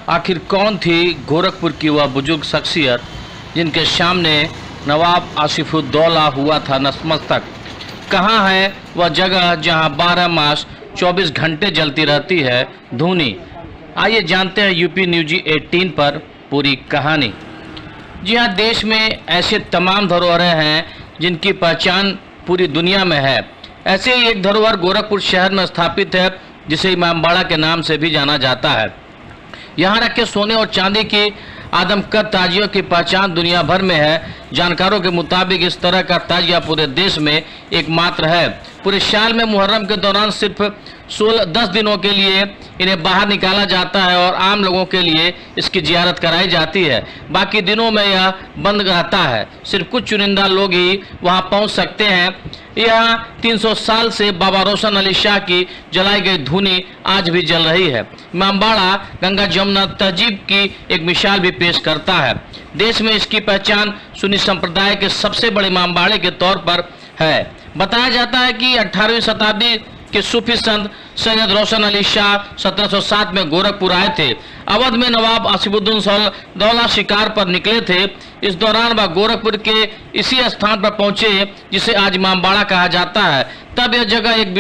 आखिर कौन थी गोरखपुर की वह बुजुर्ग शख्सियत जिनके सामने नवाब आसिफुद्दौला हुआ था नतमस्तक? कहाँ है वह जगह जहां 12 मास 24 घंटे जलती रहती है धूनी? आइए जानते हैं यूपी न्यूज 18 पर पूरी कहानी। जी हाँ, देश में ऐसे तमाम धरोहरें हैं जिनकी पहचान पूरी दुनिया में है। ऐसे ही एक धरोहर गोरखपुर शहर में स्थापित है जिसे इमामबाड़ा के नाम से भी जाना जाता है। यहाँ रखे सोने और चांदी की आदमकद ताजियों की पहचान दुनिया भर में है। जानकारों के मुताबिक इस तरह का ताजिया पूरे देश में एकमात्र है। पूरे साल में मुहर्रम के दौरान सिर्फ 10 दिनों के लिए इन्हें बाहर निकाला जाता है और आम लोगों के लिए इसकी जियारत कराई जाती है। बाकी दिनों में यह बंद रहता है। सिर्फ कुछ चुनिंदा लोग ही वहां पहुंच सकते हैं। यहाँ 300 साल से बाबा रोशन अली शाह की जलाई गई धूनी आज भी जल रही है। इमामबाड़ा गंगा जमुना तहजीब की एक मिसाल भी पेश करता है। देश में इसकी पहचान सुन्नी संप्रदाय के सबसे बड़े इमामबाड़े के तौर पर है। बताया जाता है कि 18वीं शताब्दी के सूफी संत सैयद रोशन अली शाह 1707 में गोरखपुर आए थे। अवध में नवाब आसिफुद्दौला शिकार पर निकले थे। इस दौरान वह गोरखपुर के इसी स्थान पर पहुंचे जिसे आज इमामबाड़ा कहा जाता है। तब यह जगह एक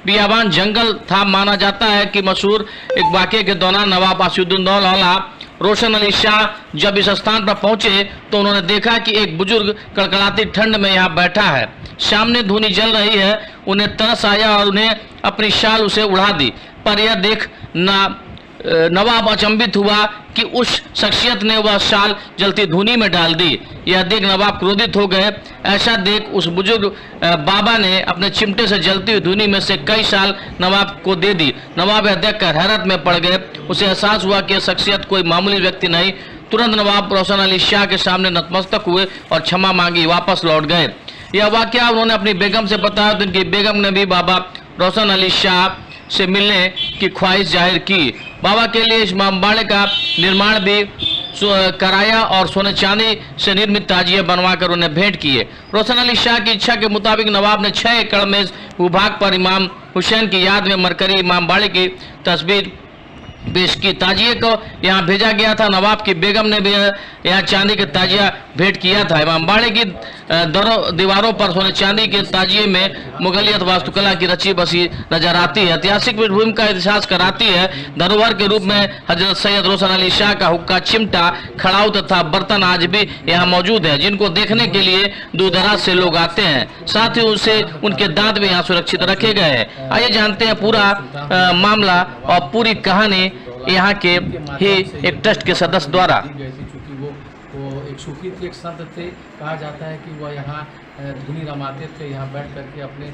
बियाबान जंगल था। माना जाता है कि मशहूर एक वाक़ये के दौरान नवाब आसिफुद्दौला रोशन अली शाह जब इस स्थान पर पहुंचे तो उन्होंने देखा कि एक बुजुर्ग कड़कड़ाती ठंड में यहाँ बैठा है। सामने धूनी जल रही है। उन्हें तरस आया और उन्हें अपनी शाल उसे उड़ा दी। पर यह देख नवाब अचंभित हुआ कि उस शख्सियत ने वह शाल जलती धूनी में डाल दी। यह देख नवाब क्रोधित हो गए। ऐसा देख उस बुजुर्ग बाबा ने अपने चिमटे से जलती हुई धूनी में से कई शाल नवाब को दे दी। नवाब यह देखकर हैरत में पड़ गए। उसे एहसास हुआ कि यह शख्सियत कोई मामूली व्यक्ति नहीं। तुरंत नवाब रोशन अली शाह के सामने नतमस्तक हुए और क्षमा मांगी, वापस लौट गए। यह वाकया उन्होंने अपनी बेगम से बताया तो उनकी बेगम ने भी बाबा रोशन अली शाह से मिलने की ख्वाहिश जाहिर की। बाबा के लिए इस इमामबाड़े का निर्माण भी कराया और सोने चांदी से निर्मित ताजिए बनवाकर उन्हें भेंट किए। रोशन अली शाह की इच्छा के मुताबिक नवाब ने 6 एकड़ में भूभाग पर इमाम हुसैन की याद में मरकरी इमामबाड़े की तस्वीर पेश की। ताजिए को यहाँ भेजा गया था। नवाब की बेगम ने भी यहाँ चांदी के ताजिया भेंट किया था। इमामबाड़े की दीवारों पर सोने चांदी के ताजिए में मुगलियत वास्तुकला की रची बसी नजर आती है। ऐतिहासिक पृष्ठभूमि का एहसास कराती है। धरोहर के रूप में हजरत सैयद रोशन अली शाह का हुक्का, चिमटा, खड़ाऊ तथा बर्तन आज भी यहाँ मौजूद है, जिनको देखने के लिए दूर दराज से लोग आते हैं। साथ ही उसे उनके दांत भी यहाँ सुरक्षित रखे गए हैं। आइए जानते हैं पूरा मामला और पूरी कहानी यहाँ के ही एक ट्रस्ट के सदस्य द्वारा। वो एक सूफी थे, एक संत थे। कहा जाता है कि वह यहाँ धुनी रमाते थे, यहाँ बैठ करके अपने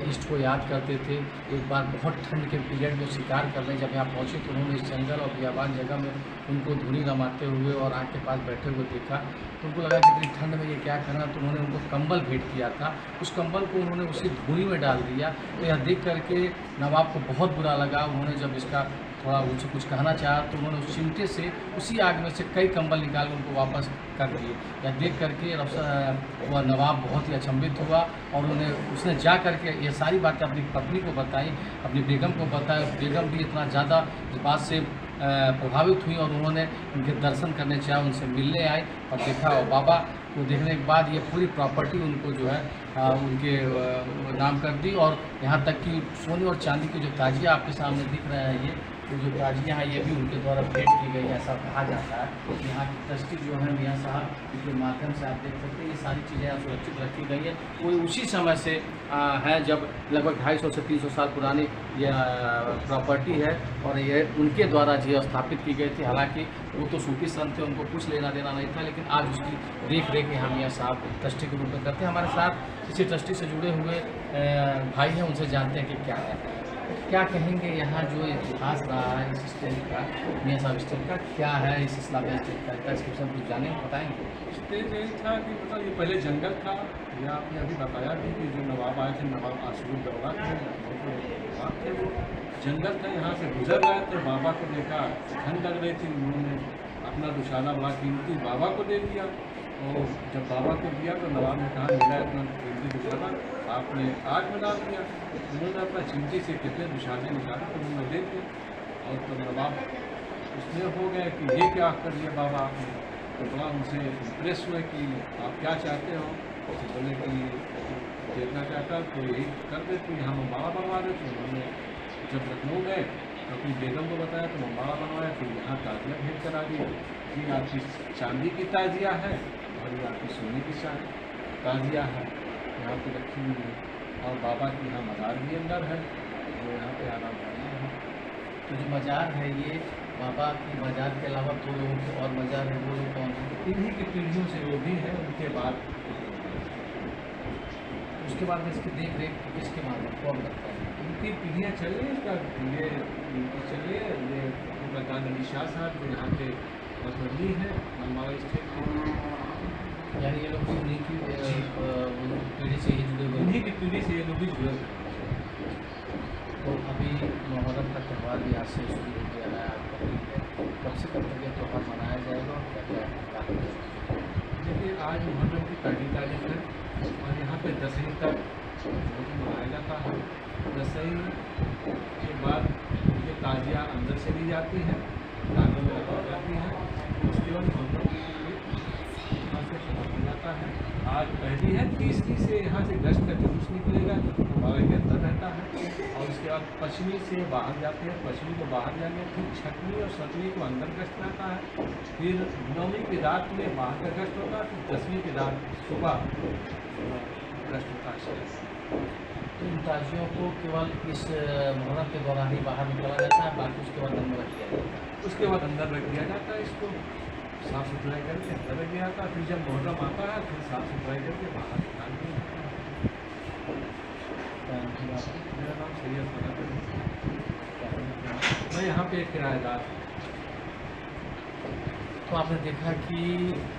इष्ट को याद करते थे। एक बार बहुत ठंड के पीरियड में शिकार करने जब यहाँ पहुँचे तो उन्होंने इस जंगल और बियाबान जगह में उनको धुनी रमाते हुए और आँख के पास बैठे हुए देखा। तो उनको लगा कि इतनी ठंड में ये क्या करना, तो उन्होंने उनको कंबल भेंट किया था। उस कंबल को उन्होंने उसी धुनी में डाल दिया। तो यह देख करके नवाब को बहुत बुरा लगा। उन्होंने जब इसका थोड़ा उनसे कुछ कहना चाहा तो उन्होंने उस चिमटे से उसी आग में से कई कंबल निकाल उनको वापस कर दिए। यह देख करके वह नवाब बहुत ही अचंभित हुआ और उसने जा करके ये सारी बातें अपनी पत्नी को बताई, अपनी बेगम को बताया। बेगम भी इतना ज़्यादा इस बात से प्रभावित हुई और उन्होंने उनके दर्शन करने चाहे, उनसे मिलने आए और देखा। और बाबा को देखने के बाद ये पूरी प्रॉपर्टी उनको जो है उनके नाम कर दी। और यहाँ तक कि सोने और चांदी की जो ताजिया आपके सामने दिख रहा है, ये तो जो ताजियाँ हैं ये भी उनके द्वारा भेंट की गई, ऐसा कहा जाता है। यहाँ की ट्रस्टी जो है मियाँ साहब, इनके माध्यम से आप देख सकते हैं ये सारी चीज़ें यहाँ सुरक्षित रखी गई है। वो उसी समय से है जब लगभग 250 से 300 साल पुरानी ये प्रॉपर्टी है और ये उनके द्वारा जो स्थापित की गई थी। हालांकि वो तो सूफी संत थे, उनको कुछ लेना देना नहीं था, लेकिन आज उसकी देख रेख यहाँ मियाँ साहब ट्रस्टी के रूप में करते हैं। हमारे साथ इसी ट्रस्टी से जुड़े हुए भाई हैं, उनसे जानते हैं कि क्या कहेंगे यहाँ जो इतिहास रहा है इस स्टेट का, मियाँ साहब स्टेट का क्या है, इस इस्लामिया स्टेट का इसके सब कुछ जाने बताएंगे। स्टेट यही था कि मतलब ये पहले जंगल था। ये आपने अभी बताया भी कि जो नवाब आए थे, नवाब आसिफुद्दौला थे, वो जंगल था, यहाँ से गुजर रहे थे। बाबा को देखा, ठंड लग रही थी, उन्होंने अपना दुशाला बड़ा कीमती बाबा को दे दिया। और जब बाबा को दिया तो नवाब ने कहा मेरा इतना कीमती दुशाला आपने आग में डाल दिया। उन्होंने अपना चिमटी से कितने दुशाले निकाले तो उन्होंने दे दिया। और तो नवाब उसमें हो गए कि ये क्या कर लिया बाबा आपने। तो बड़ा उनसे इम्प्रेस हुए कि आप क्या चाहते हो। तो बोले कि देखना चाहता तो यही कर दे, तो यहाँ मम्बाड़ा बनवा दे। तो उन्होंने जब लखनऊ गए तो अपनी बेगम को बताया, तो मम्बाड़ा बनवाया। फिर यहाँ ताजिया भेंट करा दी कि आपकी चांदी की ताजिया है और ये आपकी सोने की ताजिया है, यहाँ पे रखी हुई है। और बाबा की यहाँ मज़ार भी अंदर है, जो यहाँ पे आराम करना है। तो जो मज़ार है ये बाबा की मज़ार के अलावा दो लोगों के और मज़ार है, वो लोग कौन हैं? इन्हीं की पीढ़ियों से वो भी है, उनके बाद उसके बाद में इसकी देख रेख किसके माध्यम कौन करता है? उनकी पीढ़ियाँ चल रही है। इसका ये इनकी चल रही है। ये मकान अली शाह साहब जो यहाँ के मसली हैं मनमावा स्टेट के, यानी ये लोग भी उन्हीं की पीढ़ी से ही जुड़े हुए उन्हीं हैं। की पीढ़ी से ये लोग भी जुड़े हुए हैं। तो अभी मुहर्रम का त्यौहार भी आज से शुरू हो गया है, आज बकरीद है, कब से कब तक ये त्यौहार मनाया जाएगा और क्या क्या कार्यक्रम है? देखिए, आज मुहर्रम की पहली तारीख है और यहाँ पे दसवीं तक मनाया जाता है। दसवीं के बाद ये ताजिया अंदर से ली जाती है, दानों में रखी जाती है। उसके बाद मुहर्रम यहाँ से खत्म हो जाता है। आज पहली है, तीसरी से यहाँ से गश्त का जुलूस निकलेगा जो हमारे के अंदर रहता है। और उसके बाद पश्चिमी से बाहर जाते हैं, पश्चिमी को बाहर जाएंगे। फिर छठवीं और सतवीं को अंदर गश्त रहता है। फिर नौवीं की रात में बाहर का गश्त होता है। फिर 10वीं की रात सुबह गश्त होता है। तो इन ताजियों को केवल इस मुहर्रम के दौरान ही बाहर निकाला जाता है, बाकी उसके बाद अंदर रख दिया जाता है। उसके बाद अंदर रख दिया जाता है। इसको साफ़ सुथराई करके अंदर रख दिया जाता है। फिर जब मुहर्रम आता है फिर साफ़ सुथराई करके बाहर निकाल दिया जाता है। मेरा नाम सैयद फरहत है, मैं यहाँ पे एक किराएदार हूँ। तो आपने देखा कि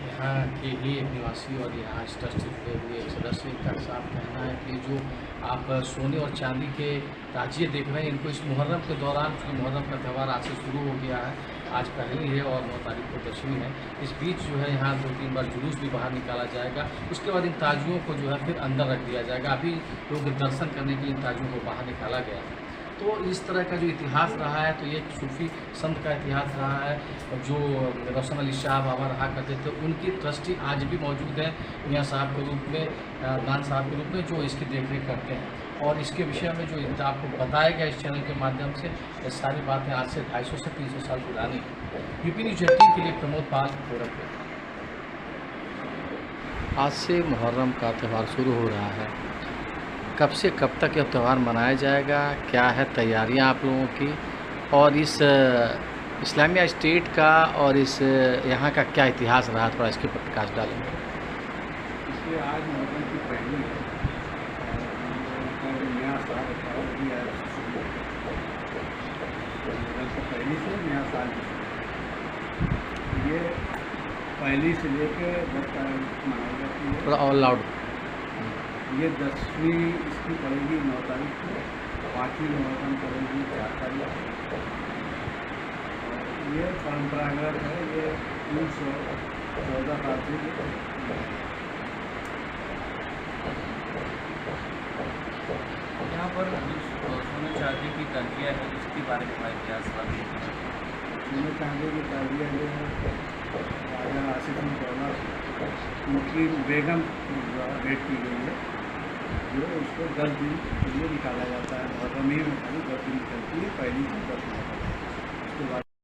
यहाँ के ही एक निवासी और यहाँ इस ट्रस्ट से जुड़े हुए एक सदस्य का साफ कहना है कि जो आप सोने और चांदी के ताजिए देख रहे हैं, इनको इस मुहर्रम के दौरान, क्योंकि मुहर्रम का त्यौहार आज से शुरू हो गया है, आज पहली है और 9 तारीख को दसवीं है, इस बीच जो है यहाँ 2-3 बार जुलूस भी बाहर निकाला जाएगा। उसके बाद इन ताजियों को जो है फिर अंदर रख दिया जाएगा। अभी लोग दर्शन करने के लिए इन ताजियों को बाहर निकाला गया है। तो इस तरह का जो इतिहास रहा है, तो ये एक सूफी संत का इतिहास रहा है, जो रोशन अली शाह बाबा रहा करते थे। उनकी ट्रस्टी आज भी मौजूद है मियाँ साहब के रूप में, दान साहब के रूप में, जो इसकी देखरेख करते हैं। और इसके विषय में जो आपको बताया गया इस चैनल के माध्यम से, ये सारी बातें आज से 250 से 300 साल पुरानी है। यूपी न्यूज़ 18 के लिए प्रमोद पाल, गोरखपुर। आज से मुहर्रम का त्यौहार शुरू हो रहा है, कब से कब तक यह त्यौहार मनाया जाएगा, क्या है तैयारियां आप लोगों की, और इस इस्लामिया स्टेट का और इस यहाँ का क्या इतिहास रहा, थोड़ा इसके ऊपर प्रकाश डालेंगे। इसलिए आज मुहर्रम की पहली है। नया साल पहली से नया साल ये पहली से लेकर 10 तारीख मनाई जाती है। थोड़ा और लाउड। ये 10वीं इसकी पड़ेगी 9 तारीख को, 5वीं मुहर्रम पड़ेगी 4 तारीख को। ये परंपरागत है, ये 314 साल से। यहाँ पर सोने चांदी की ताजिया है, उसके बारे में हमारे इतिहास सोने चांदी की ताजिया जो है राजा आसिफ दौला उनकी बेगम द्वारा भेंट की गई है, जो उसको 10 दिन के लिए निकाला जाता है। मुहर्रम में खाली 10 दिन निकलती है, पहली से 10 दिन।